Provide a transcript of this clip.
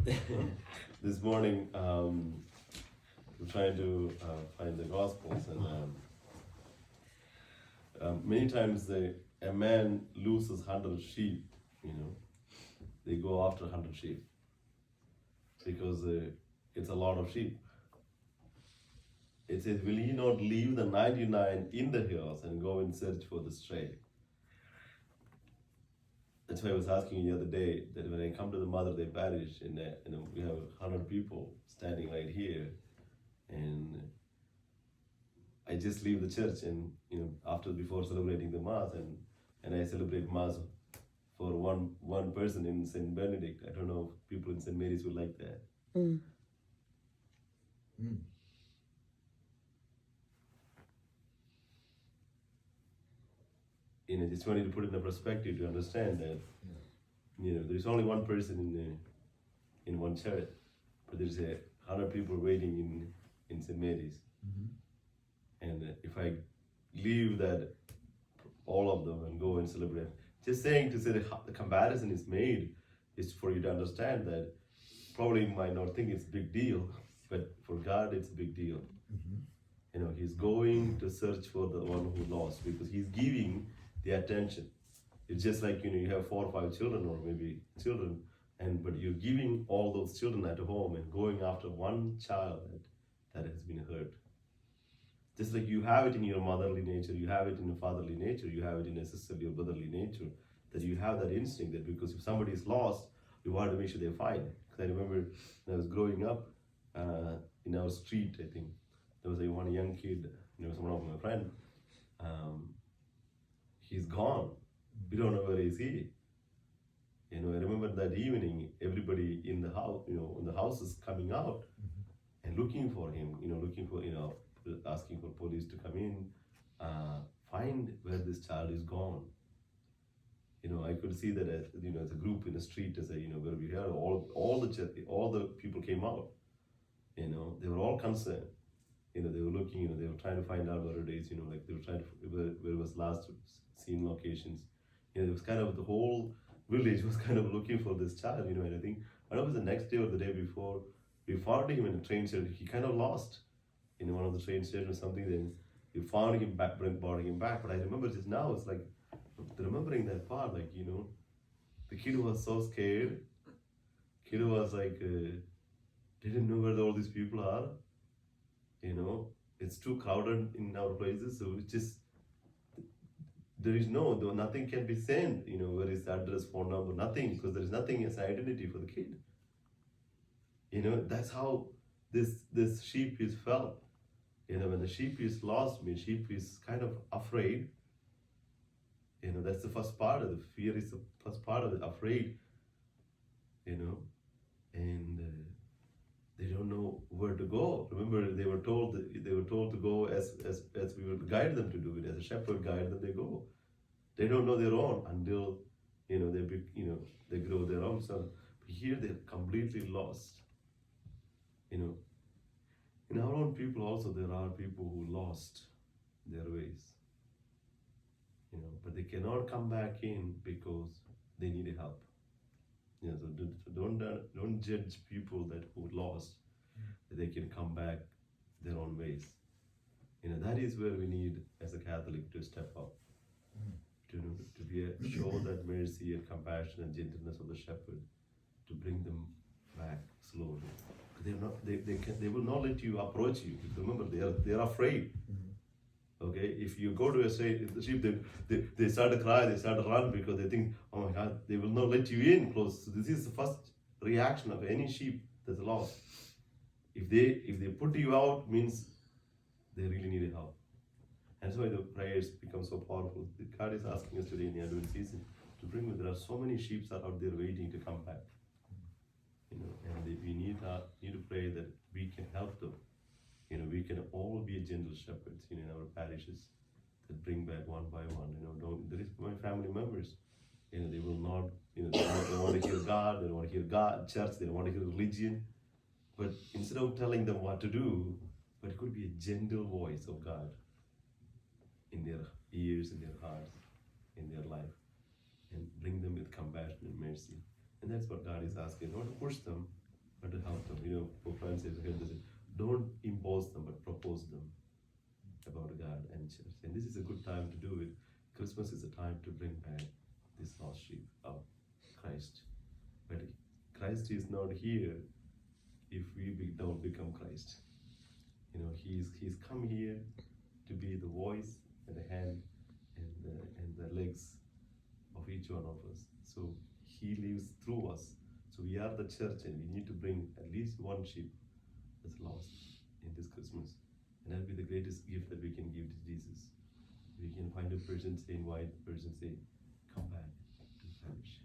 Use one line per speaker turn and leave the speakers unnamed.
This morning, we're trying to find the Gospels, and many times a man loses 100 sheep. You know, they go after 100 sheep because it's a lot of sheep. It says, "Will ye not leave the 99 in the hills and go and search for the stray?" That's why I was asking you the other day that when I come to the Mother Day Parish, we have 100 people standing right here, and I just leave the church, and before celebrating the Mass, and I celebrate Mass for one person in Saint Benedict. I don't know if people in Saint Mary's would like that.
Mm.
Just wanted to put it in a perspective to understand that there is only one person in one church, but there's 100 people waiting in Saint Mary's. And if I leave that all of them and go and celebrate, just saying to say the comparison is made is for you to understand that probably you might not think it's a big deal, but for God it's a big deal. He's going to search for the one who lost because he's giving the attention. It's just like you have 4 or 5 children or maybe children, but you're giving all those children at home and going after one child that has been hurt. Just like you have it in your motherly nature, you have it in your fatherly nature, you have it in a sisterly or brotherly nature, that you have that instinct that because if somebody is lost, you want to make sure they're fine. Because I remember when I was growing up in our street, I think there was one young kid, one of my friend. He's gone. We don't know where is he. I remember that evening, everybody in the house, in the house is coming out and looking for him. Looking for asking for police to come in, find where this child is gone. I could see that as a group in the street, as where we had all the people came out. They were all concerned. They were looking. They were trying to find out where it is. Like they were trying to where it was last seen locations. It was kind of the whole village was kind of looking for this child. And I think I don't know if it was the next day or the day before, we found him in a train station. He kind of lost in one of the train stations or something. Then we found him back, brought him back. But I remember just now, it's like remembering that part. Like the kid was so scared. Kid was like didn't know where all these people are. It's too crowded in our places, so it's just there is nothing can be sent. Where is the address, phone number, nothing, because there is nothing as an identity for the kid. That's how this sheep is felt. When the sheep is lost, sheep is kind of afraid. That's the first part of the fear. Is the first part of it, afraid. And they don't know where to go. Remember, they were told to go as we would guide them to do it. As a shepherd guide them, they go. They don't know their own until they grow their own son. But here they're completely lost. In our own people also there are people who lost their ways. But they cannot come back in because they need help. So don't judge people who lost, that they can come back their own ways. That is where we need, as a Catholic, to step up, to show that mercy and compassion and gentleness of the shepherd, to bring them back slowly. They will not let you approach you. Remember, they are afraid. Okay, if you go to a sheep, they start to cry, they start to run because they think, oh my God, they will not let you in close. So this is the first reaction of any sheep that's lost. If they put you out, means they really need help. And that's why the prayers become so powerful. God is asking us today in the Advent season to bring with. There are so many sheep that are out there waiting to come back. And we need to pray that we can help them. We can all be gentle shepherds in our parishes that bring back one by one. There is my family members. They will not. They want to hear God. They don't want to hear God, church. They don't want to hear religion. But instead of telling them what to do, but it could be a gentle voice of God in their ears, in their hearts, in their life, and bring them with compassion and mercy. And that's what God is asking. Not to push them, but to help them. Pope Francis said this: don't impose them, but propose them about God and church. And this is a good time to do it. Christmas is a time to bring back this lost sheep of Christ. But Christ is not here if don't become Christ. He's come here to be the voice and the hand and the legs of each one of us. So he lives through us. So we are the church, and we need to bring at least one sheep that's lost in this Christmas. And that'll be the greatest gift that we can give to Jesus. We can find a person saying white, person say, come back to fellowship.